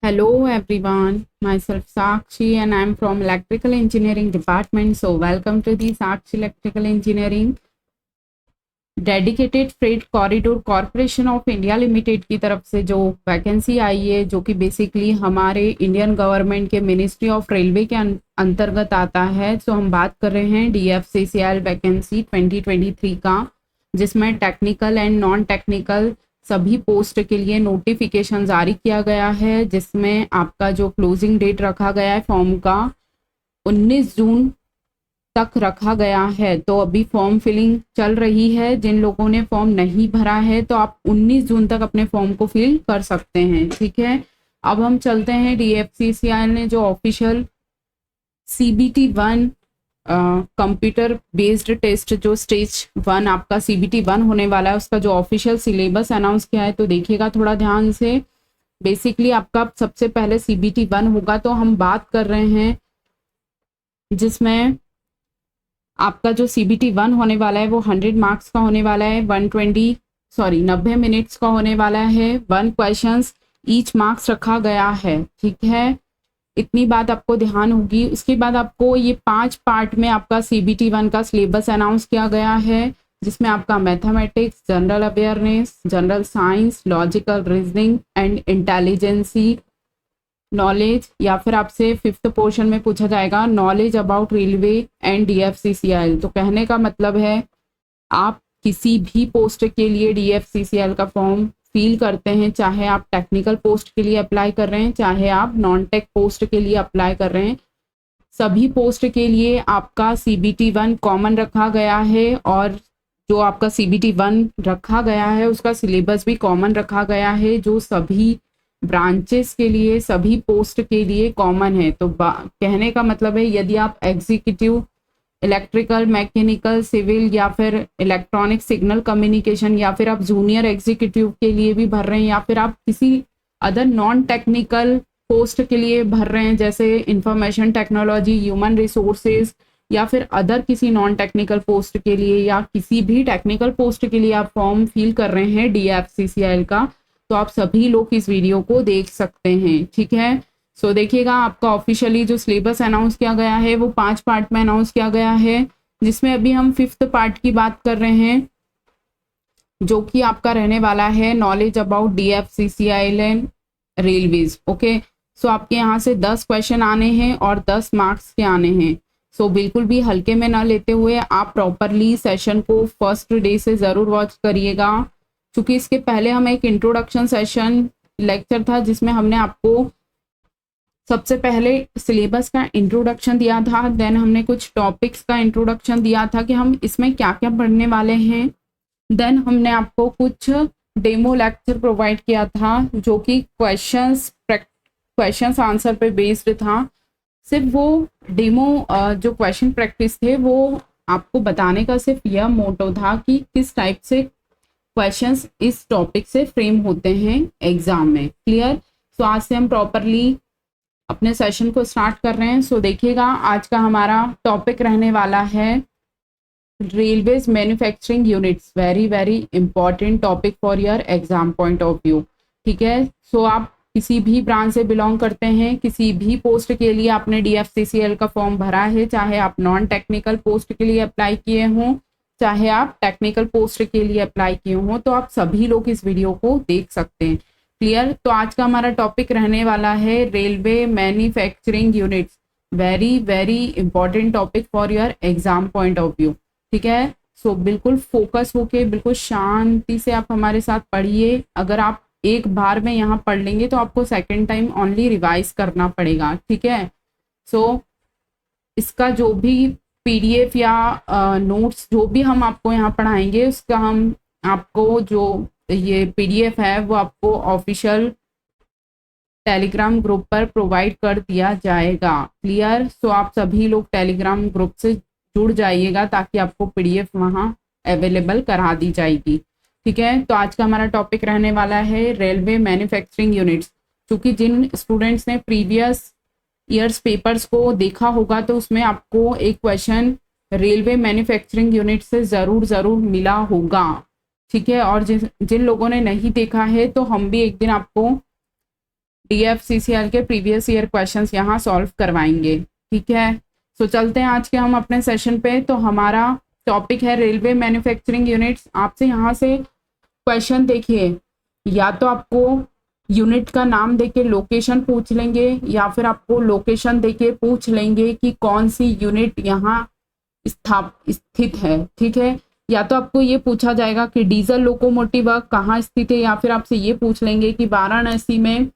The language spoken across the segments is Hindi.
Hello everyone, myself Sakshi and I'm from Electrical Engineering Department. So welcome to the Sakshi Electrical Engineering dedicated freight corridor corporation of India limited की तरफ से जो वैकेंसी आई है, जो कि बेसिकली हमारे इंडियन गवर्नमेंट के मिनिस्ट्री ऑफ रेलवे के अंतर्गत आता है। सो हम बात कर रहे हैं DFCCIL वैकेंसी 2023 का, जिसमें टेक्निकल एंड नॉन टेक्निकल सभी पोस्ट के लिए नोटिफिकेशन जारी किया गया है, जिसमें आपका जो क्लोजिंग डेट रखा गया है फॉर्म का 19 जून तक रखा गया है। तो अभी फॉर्म फिलिंग चल रही है। जिन लोगों ने फॉर्म नहीं भरा है तो आप 19 जून तक अपने फॉर्म को फिल कर सकते हैं। ठीक है, अब हम चलते हैं DFCCIL ने जो official CBT 1 computer based test जो स्टेज 1 आपका CBT 1 होने वाला है, उसका जो ऑफिशियल सिलेबस अनाउंस किया है, तो देखिएगा थोड़ा ध्यान से। बेसिकली आपका सबसे पहले CBT 1 होगा, तो हम बात कर रहे हैं जिसमें आपका जो CBT 1 होने वाला है वो 100 मार्क्स का होने वाला है, 90 मिनट्स का होने वाला है। 1 क्वेश्चंस ईच मार्क्स रखा गया है। ठीक है, इतनी बात आपको ध्यान होगी। उसके बाद आपको ये 5 पार्ट में आपका CBT 1 का सिलेबस अनाउंस किया गया है, जिसमें आपका mathematics, general awareness, general science, logical reasoning and intelligence knowledge, या फिर आपसे 5th पोर्शन में पूछा जाएगा knowledge about railway and DFCCIL। तो कहने का मतलब है आप किसी भी पोस्ट के लिए DFCCIL का फॉर्म फिल करते हैं, चाहे आप टेक्निकल पोस्ट के लिए अप्लाई कर रहे हैं, चाहे आप नॉन टेक पोस्ट के लिए अप्लाई कर रहे हैं, सभी पोस्ट के लिए आपका CBT 1 कॉमन रखा गया है। और जो आपका CBT 1 रखा गया है उसका सिलेबस भी कॉमन रखा गया है, जो सभी ब्रांचेस के लिए, सभी पोस्ट के लिए कॉमन है। तो कहने का मतलब है यदि आप एग्जीक्यूटिव इलेक्ट्रिकल, मैकेनिकल, सिविल या फिर इलेक्ट्रॉनिक सिग्नल कम्युनिकेशन, या फिर आप जूनियर एग्जीक्यूटिव के लिए भी भर रहे हैं, या फिर आप किसी अदर नॉन टेक्निकल पोस्ट के लिए भर रहे हैं, जैसे इंफॉर्मेशन टेक्नोलॉजी, ह्यूमन रिसोर्सेज, या फिर अदर किसी नॉन टेक्निकल पोस्ट के लिए, या किसी भी टेक्निकल पोस्ट के लिए आप फॉर्म फिल कर रहे हैं DFCCIL का, तो आप सभी लोग इस वीडियो को देख सकते हैं। ठीक है, सो देखिएगा आपका ऑफिशियली जो सिलेबस अनाउंस किया गया है वो 5 पार्ट में अनाउंस किया गया है, जिसमें अभी हम 5th पार्ट की बात कर रहे हैं, जो कि आपका रहने वाला है knowledge about DFCCIL and railways. Okay, so आपके यहाँ से 10 क्वेश्चन आने हैं और 10 मार्क्स के आने हैं। सो बिल्कुल भी हल्के में ना लेते हुए आप प्रॉपरली सेशन को फर्स्ट डे से ज़रूर वॉच करिएगा, क्योंकि इसके पहले हम एक इंट्रोडक्शन सेशन लेक्चर था जिसमें हमने आपको सबसे पहले सिलेबस का इंट्रोडक्शन दिया था, देन हमने कुछ टॉपिक्स का इंट्रोडक्शन दिया था कि हम इसमें क्या क्या पढ़ने वाले हैं, देन हमने आपको कुछ डेमो लेक्चर प्रोवाइड किया था जो कि क्वेश्चंस आंसर पे बेस्ड था। सिर्फ वो डेमो जो क्वेश्चन प्रैक्टिस थे वो आपको बताने का सिर्फ यह मोटो था कि किस टाइप से क्वेश्चंस इस टॉपिक से फ्रेम होते हैं एग्जाम में। क्लियर? सो आज से हम प्रॉपरली अपने सेशन को स्टार्ट कर रहे हैं। सो देखिएगा आज का हमारा टॉपिक रहने वाला है railways manufacturing units. Very very important topic for your exam point of view. ठीक है, सो आप किसी भी ब्रांच से बिलोंग करते हैं, किसी भी पोस्ट के लिए आपने DFCCIL का फॉर्म भरा है, चाहे आप नॉन टेक्निकल पोस्ट के लिए अप्लाई किए हों, चाहे आप टेक्निकल पोस्ट के लिए अप्लाई किए हों, तो आप सभी लोग इस वीडियो को देख सकते हैं। क्लियर? तो आज का हमारा टॉपिक रहने वाला है railway manufacturing units. Very very important topic for your exam point of view. ठीक है, सो बिल्कुल फोकस होके, बिल्कुल शांति से आप हमारे साथ पढ़िए। अगर आप एक बार में यहाँ पढ़ लेंगे तो आपको सेकेंड टाइम ओनली रिवाइज करना पड़ेगा। ठीक है, सो इसका जो भी PDF या नोट्स जो भी हम आपको यहाँ पढ़ाएंगे, उसका हम आपको जो ये PDF है वो आपको ऑफिशियल टेलीग्राम ग्रुप पर प्रोवाइड कर दिया जाएगा। क्लियर? सो आप सभी लोग टेलीग्राम ग्रुप से जुड़ जाइएगा ताकि आपको PDF वहाँ अवेलेबल करा दी जाएगी। ठीक है, तो आज का हमारा टॉपिक रहने वाला है रेलवे मैन्युफैक्चरिंग यूनिट्स। क्योंकि जिन स्टूडेंट्स ने प्रीवियस ईयर्स पेपर्स को देखा होगा तो उसमें आपको एक क्वेश्चन रेलवे मैन्युफैक्चरिंग यूनिट से ज़रूर मिला होगा। ठीक है, और जिन लोगों ने नहीं देखा है तो हम भी एक दिन आपको DFCCL के प्रीवियस ईयर क्वेश्चंस यहाँ सॉल्व करवाएंगे। ठीक है, सो चलते हैं आज के हम अपने सेशन पे। तो हमारा टॉपिक है रेलवे मैन्युफैक्चरिंग यूनिट्स। आपसे यहाँ से क्वेश्चन देखिए, या तो आपको यूनिट का नाम देके लोकेशन पूछ लेंगे, या फिर आपको लोकेशन देके पूछ लेंगे कि कौन सी यूनिट यहाँ स्थित है। ठीक है, या तो आपको ये पूछा जाएगा कि डीजल लोकोमोटिव वर्क कहाँ स्थित है, या फिर आपसे ये पूछ लेंगे कि वाराणसी में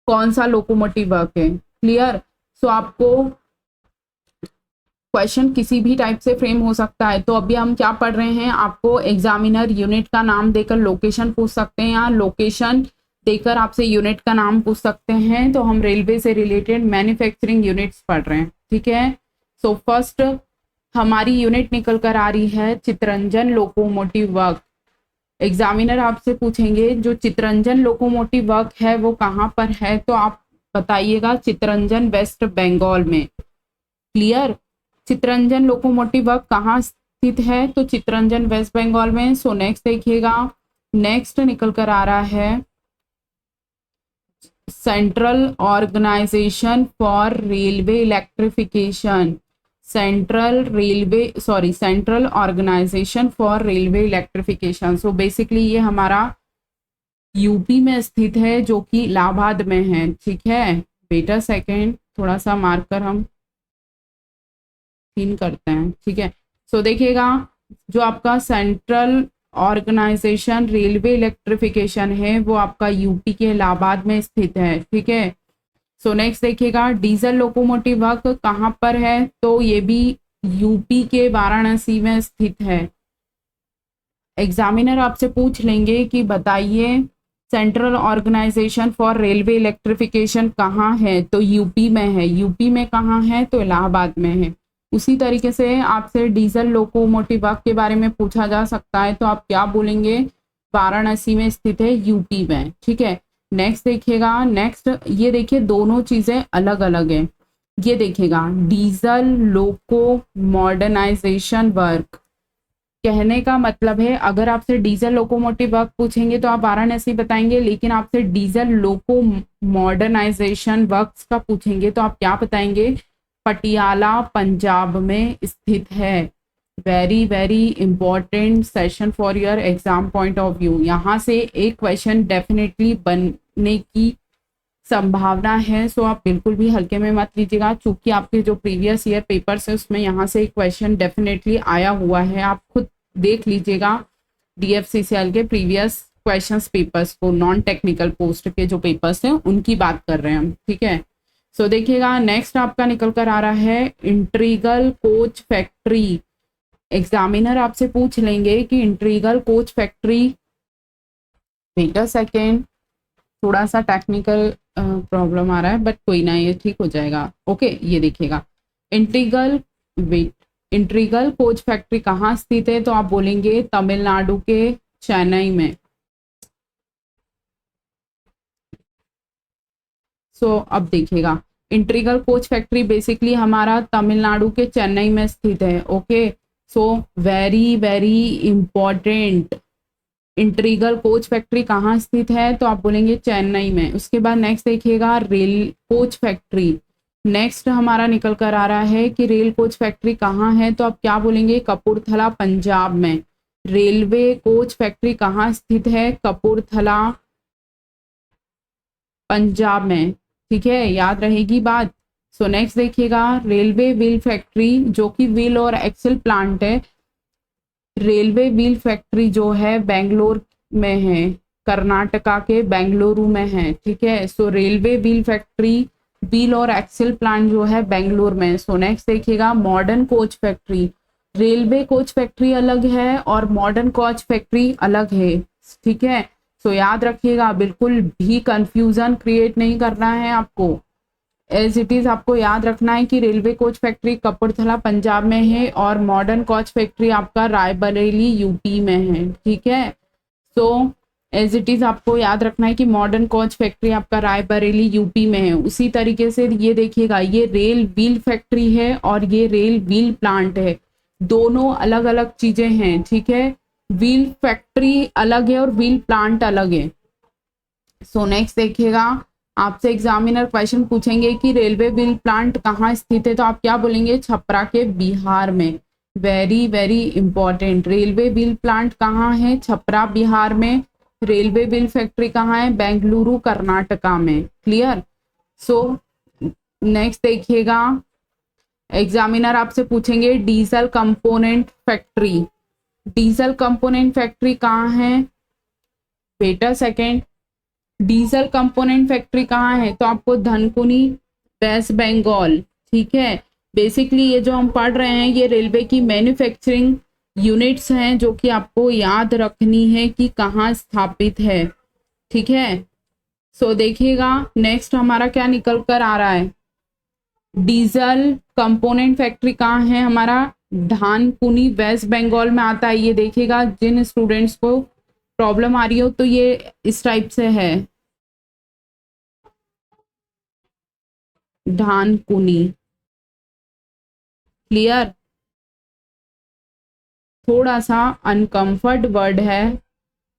कौन सा लोकोमोटिव वर्क है। क्लियर? सो आपको क्वेश्चन किसी भी टाइप से फ्रेम हो सकता है। तो अभी हम क्या पढ़ रहे हैं, आपको एग्जामिनर यूनिट का नाम देकर लोकेशन पूछ सकते हैं, या लोकेशन देकर आपसे यूनिट का नाम पूछ सकते हैं। तो हम रेलवे से रिलेटेड मैन्युफैक्चरिंग यूनिट्स पढ़ रहे हैं। ठीक है, सो फर्स्ट हमारी यूनिट निकल कर आ रही है चितरंजन लोकोमोटिव वर्क। एग्जामिनर आपसे पूछेंगे जो चितरंजन लोकोमोटिव वर्क है वो कहाँ पर है, तो आप बताइएगा चितरंजन वेस्ट बंगाल में। क्लियर? चितरंजन लोकोमोटिव वर्क कहाँ स्थित है, तो चितरंजन वेस्ट बंगाल में। सो नेक्स्ट देखिएगा, नेक्स्ट निकल कर आ रहा है central organisation for railway electrification. Central organisation for railway electrification. So basically ये हमारा यूपी में स्थित है, जो कि इलाहाबाद में है। ठीक है, वेट अ सेकेंड, थोड़ा सा मार्कर हम पिन करते हैं। ठीक है, सो देखिएगा जो आपका सेंट्रल ऑर्गेनाइजेशन रेलवे इलेक्ट्रिफिकेशन है वो आपका यूपी के इलाहाबाद में स्थित है। ठीक है, सो नेक्स्ट देखिएगा डीजल लोकोमोटिव वर्क कहाँ पर है, तो ये भी यूपी के वाराणसी में स्थित है। एग्जामिनर आपसे पूछ लेंगे कि बताइए central organisation for railway electrification कहाँ है, तो यूपी में है। यूपी में कहाँ है, तो इलाहाबाद में है। उसी तरीके से आपसे डीजल लोकोमोटिव वर्क के बारे में पूछा जा सकता है, तो आप क्या बोलेंगे, वाराणसी में स्थित है, यूपी में। ठीक है, नेक्स्ट देखिएगा, नेक्स्ट ये देखिए दोनों चीजें अलग अलग है। ये देखिएगा डीजल लोको मॉडर्नाइजेशन वर्क, कहने का मतलब है अगर आपसे डीजल लोकोमोटिव वर्क पूछेंगे तो आप वाराणसी बताएंगे, लेकिन आपसे डीजल लोको मॉडर्नाइजेशन वर्क्स का पूछेंगे तो आप क्या बताएंगे, पटियाला पंजाब में स्थित है। Very very important session for your exam point of view. यहाँ से एक क्वेश्चन डेफिनेटली बनने की संभावना है, सो आप बिल्कुल भी हल्के में मत लीजिएगा, चूंकि आपके जो प्रीवियस ईयर पेपर्स है उसमें यहाँ से एक क्वेश्चन डेफिनेटली आया हुआ है। आप खुद देख लीजिएगा DFCCL के प्रीवियस क्वेश्चंस पेपर्स को, नॉन टेक्निकल पोस्ट के जो पेपर्स हैं उनकी बात कर रहे हैं हम। ठीक है, सो देखिएगा नेक्स्ट आपका निकल कर आ रहा है इंट्रीगल कोच फैक्ट्री। एग्जामिनर आपसे पूछ लेंगे कि integral coach factory, wait a second, थोड़ा सा टेक्निकल प्रॉब्लम आ रहा है बट कोई ना, ये ठीक हो जाएगा। ओके, ये देखिएगा इंट्रीगल कोच फैक्ट्री कहाँ स्थित है, तो आप बोलेंगे तमिलनाडु के चेन्नई में। सो अब देखिएगा इंट्रीगल कोच फैक्ट्री बेसिकली हमारा तमिलनाडु के चेन्नई में स्थित है। Okay, so very very important, integral coach factory कहाँ स्थित है, तो आप बोलेंगे चेन्नई में। उसके बाद नेक्स्ट देखिएगा रेल कोच फैक्ट्री। नेक्स्ट हमारा निकल कर आ रहा है कि रेल कोच फैक्ट्री कहाँ है, तो आप क्या बोलेंगे, कपूरथला पंजाब में। रेलवे कोच फैक्ट्री कहाँ स्थित है, कपूरथला पंजाब में। ठीक है, याद रहेगी बात। सो नेक्स्ट देखिएगा रेलवे व्हील फैक्ट्री, जो कि व्हील और एक्सल प्लांट है। रेलवे व्हील फैक्ट्री जो है बेंगलोर में है, कर्नाटका के बेंगलुरु में है। ठीक है, सो रेलवे व्हील फैक्ट्री, व्हील और एक्सल प्लांट जो है बेंगलोर में। सो नेक्स्ट देखिएगा modern coach factory. Railway coach factory अलग है और मॉडर्न कोच फैक्ट्री अलग है। ठीक है, सो याद रखिएगा, बिल्कुल भी कंफ्यूजन क्रिएट नहीं करना है आपको। एज इट इज आपको याद रखना है कि railway coach factory Kapurthala Punjab में है और मॉडर्न कोच फैक्ट्री आपका रायबरेली यूपी में है। ठीक है, सो एज इट इज आपको याद रखना है कि मॉडर्न कोच फैक्ट्री आपका रायबरेली यूपी में है। उसी तरीके से ये देखिएगा, ये रेल व्हील फैक्ट्री है और ये रेल व्हील प्लांट है, दोनों अलग अलग चीजें हैं। ठीक है, व्हील फैक्ट्री अलग है और व्हील प्लांट अलग है। सो नेक्स्ट देखिएगा आपसे एग्जामिनर क्वेश्चन पूछेंगे कि रेलवे व्हील प्लांट कहाँ स्थित है, तो आप क्या बोलेंगे, छपरा के बिहार में। Very very important. Railway wheel plant कहाँ है, छपरा बिहार में। रेलवे व्हील फैक्ट्री कहाँ है, बेंगलुरु कर्नाटका में। क्लियर। सो नेक्स्ट देखिएगा, एग्जामिनर आपसे पूछेंगे diesel component factory. Diesel component factory कहाँ है, बेटा सेकेंड, डीजल कंपोनेंट फैक्ट्री कहाँ है, तो आपको धनकुनी, वेस्ट बंगाल। ठीक है। बेसिकली ये जो हम पढ़ रहे हैं ये रेलवे की मैन्युफैक्चरिंग यूनिट्स हैं जो कि आपको याद रखनी है कि कहाँ स्थापित है। ठीक है। सो देखिएगा नेक्स्ट हमारा क्या निकल कर आ रहा है, डीजल कंपोनेंट फैक्ट्री कहाँ है, हमारा धानकुनी वेस्ट बंगाल में आता है। ये देखिएगा जिन स्टूडेंट्स को प्रॉब्लम आ रही हो तो ये इस टाइप से है, धानकुनी। क्लियर। थोड़ा सा अनकंफर्ट वर्ड है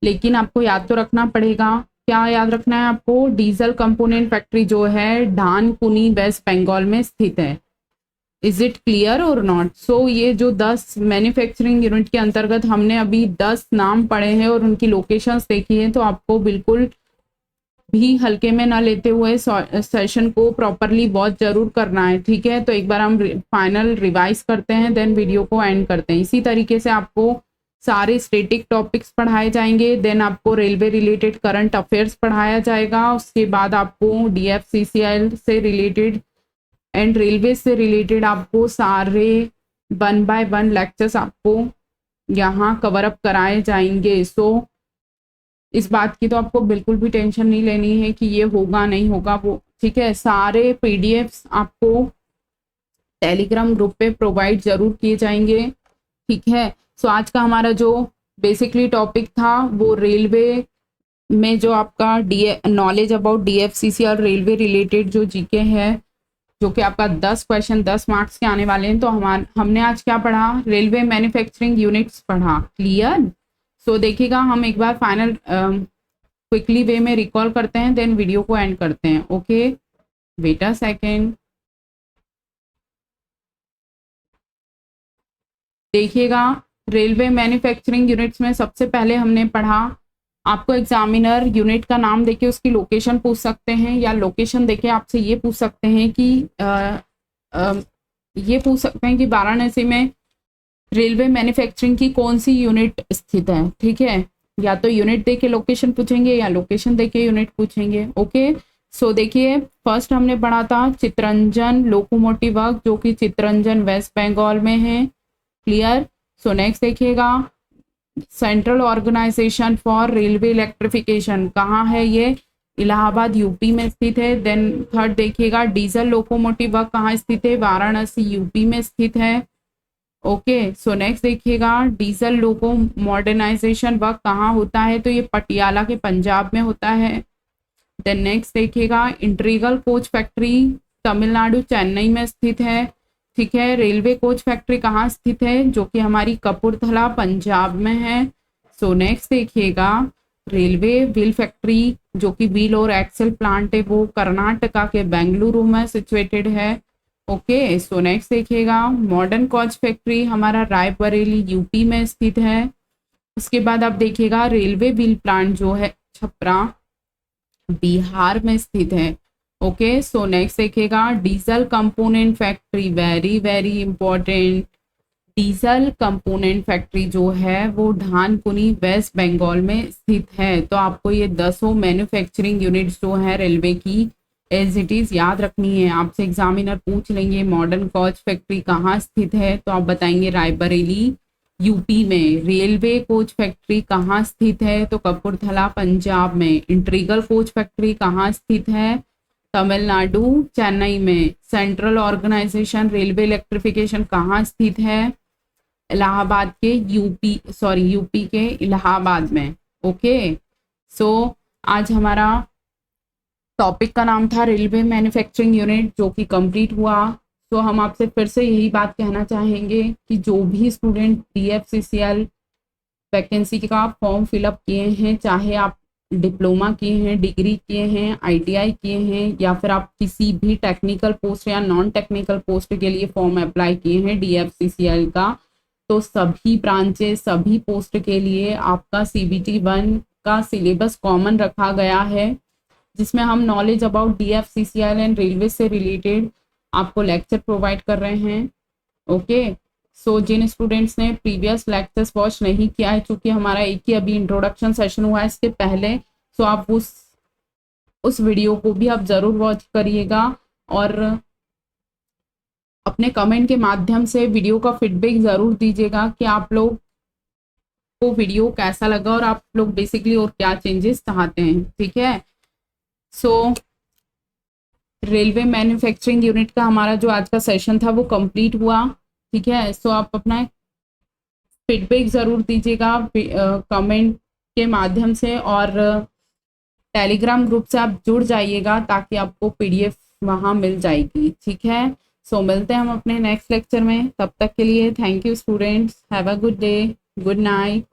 लेकिन आपको याद तो रखना पड़ेगा। क्या याद रखना है आपको, डीजल कंपोनेंट फैक्ट्री जो है धानकुनी वेस्ट बंगाल में स्थित है। इज इट क्लियर और नॉट। सो ये जो 10 मैन्युफैक्चरिंग यूनिट के अंतर्गत हमने अभी 10 नाम पढ़े हैं और उनकी लोकेशंस देखी हैं, तो आपको बिल्कुल भी हल्के में ना लेते हुए सेशन को प्रॉपरली वॉच जरूर करना है। ठीक है। तो एक बार हम फाइनल रिवाइज करते हैं देन वीडियो को एंड करते हैं। इसी तरीके से आपको सारे स्टैटिक टॉपिक्स पढ़ाए जाएंगे, देन आपको रेलवे रिलेटेड करंट अफेयर्स पढ़ाया जाएगा, उसके बाद आपको DFCCL से रिलेटेड एंड रेलवे से रिलेटेड आपको सारे 1 by 1 लेक्चर्स आपको यहाँ कवर अप कराए जाएंगे। सो इस बात की तो आपको बिल्कुल भी टेंशन नहीं लेनी है कि ये होगा नहीं होगा वो। ठीक है। सारे PDFs आपको टेलीग्राम ग्रुप पे प्रोवाइड जरूर किए जाएंगे। ठीक है। सो आज का हमारा जो बेसिकली टॉपिक था वो रेलवे में जो आपका नॉलेज अबाउट DFCC और रेलवे रिलेटेड जो जीके है, जो कि आपका 10 क्वेश्चन 10 मार्क्स के आने वाले हैं। तो हमने आज क्या पढ़ा, रेलवे मैन्युफैक्चरिंग यूनिट्स पढ़ा। क्लियर। सो देखिएगा हम एक बार फाइनल क्विकली वे में रिकॉल करते हैं देन वीडियो को एंड करते हैं। ओके बेटा सेकेंड, देखिएगा रेलवे मैन्युफैक्चरिंग यूनिट्स में सबसे पहले हमने पढ़ा, आपको एग्जामिनर यूनिट का नाम देके उसकी लोकेशन पूछ सकते हैं या लोकेशन देके आपसे ये पूछ सकते हैं कि वाराणसी में रेलवे मैन्युफैक्चरिंग की कौन सी यूनिट स्थित है। ठीक है। या तो यूनिट देके लोकेशन पूछेंगे या लोकेशन देके यूनिट पूछेंगे। ओके। सो देखिए फर्स्ट हमने पढ़ा था चितरंजन लोकोमोटिव वर्क जो कि चितरंजन वेस्ट बंगाल में है। क्लियर। सो नेक्स्ट देखिएगा central organisation for railway electrification कहाँ है, ये इलाहाबाद यूपी में स्थित है। देन थर्ड देखिएगा डीजल लोकोमोटिव वर्क कहाँ स्थित है, वाराणसी यूपी में स्थित है। ओके। सो नेक्स्ट देखिएगा डीजल लोको मॉडर्नाइजेशन वर्क कहाँ होता है, तो ये पटियाला के पंजाब में होता है। देन नेक्स्ट देखिएगा integral coach factory Tamil Nadu Chennai में स्थित है। ठीक है। रेलवे कोच फैक्ट्री कहाँ स्थित है, जो कि हमारी कपूरथला पंजाब में है। सो नेक्स्ट देखिएगा रेलवे व्हील फैक्ट्री जो कि व्हील और एक्सेल प्लांट है वो कर्नाटका के बेंगलुरु में सिचुएटेड है। ओके। सो नेक्स्ट देखिएगा मॉडर्न कोच फैक्ट्री हमारा रायबरेली यूपी में स्थित है। उसके बाद आप देखिएगा रेलवे व्हील प्लांट जो है छपरा बिहार में स्थित है। ओके। सो नेक्स्ट देखिएगा diesel component factory, very very important, diesel component factory जो है वो धानकुनी वेस्ट बंगाल में स्थित है। तो आपको ये 10 मैन्युफैक्चरिंग यूनिट्स जो है रेलवे की एज इट इज याद रखनी है। आपसे एग्जामिनर पूछ लेंगे मॉडर्न कोच फैक्ट्री कहाँ स्थित है, तो आप बताएंगे रायबरेली यूपी में। रेलवे कोच फैक्ट्री कहाँ स्थित है, तो कपूरथला पंजाब में। इंटीग्रल कोच फैक्ट्री कहाँ स्थित है, तमिलनाडु चेन्नई में। सेंट्रल ऑर्गेनाइजेशन रेलवे इलेक्ट्रिफिकेशन कहाँ स्थित है, इलाहाबाद के यूपी के इलाहाबाद में। ओके। सो आज हमारा टॉपिक का नाम था रेलवे मैन्युफैक्चरिंग यूनिट जो कि कंप्लीट हुआ। तो हम आपसे फिर से यही बात कहना चाहेंगे कि जो भी स्टूडेंट DFCCL वैकेंसी का फॉर्म फिलअप किए हैं, चाहे आप डिप्लोमा किए हैं, डिग्री किए हैं, आईटीआई किए हैं, या फिर आप किसी भी टेक्निकल पोस्ट या नॉन टेक्निकल पोस्ट के लिए फॉर्म अप्लाई किए हैं डीएफसीसीएल का, तो सभी ब्रांचेस, सभी पोस्ट के लिए आपका सीबीटी 1 का सिलेबस कॉमन रखा गया है, जिसमें हम knowledge about DFCCL and railway से रिलेटेड आपको लेक्चर प्रोवाइड कर रहे हैं। ओके, सो जिन स्टूडेंट्स ने प्रीवियस लेक्चर्स वॉच नहीं किया है, चूंकि हमारा एक ही अभी इंट्रोडक्शन सेशन हुआ है इसके पहले, सो आप उस वीडियो को भी आप ज़रूर वॉच करिएगा और अपने कमेंट के माध्यम से वीडियो का फीडबैक ज़रूर दीजिएगा कि आप लोग को वीडियो कैसा लगा और आप लोग बेसिकली और क्या चेंजेस चाहते हैं। ठीक है, सो रेलवे मैन्युफैक्चरिंग यूनिट का हमारा जो आज का सेशन था वो कंप्लीट हुआ। ठीक है, सो आप अपना फीडबैक ज़रूर दीजिएगा कमेंट के माध्यम से, और टेलीग्राम ग्रुप से आप जुड़ जाइएगा ताकि आपको पीडीएफ वहाँ मिल जाएगी। ठीक है, सो मिलते हैं हम अपने नेक्स्ट लेक्चर में, तब तक के लिए thank you students, have a good day, good night.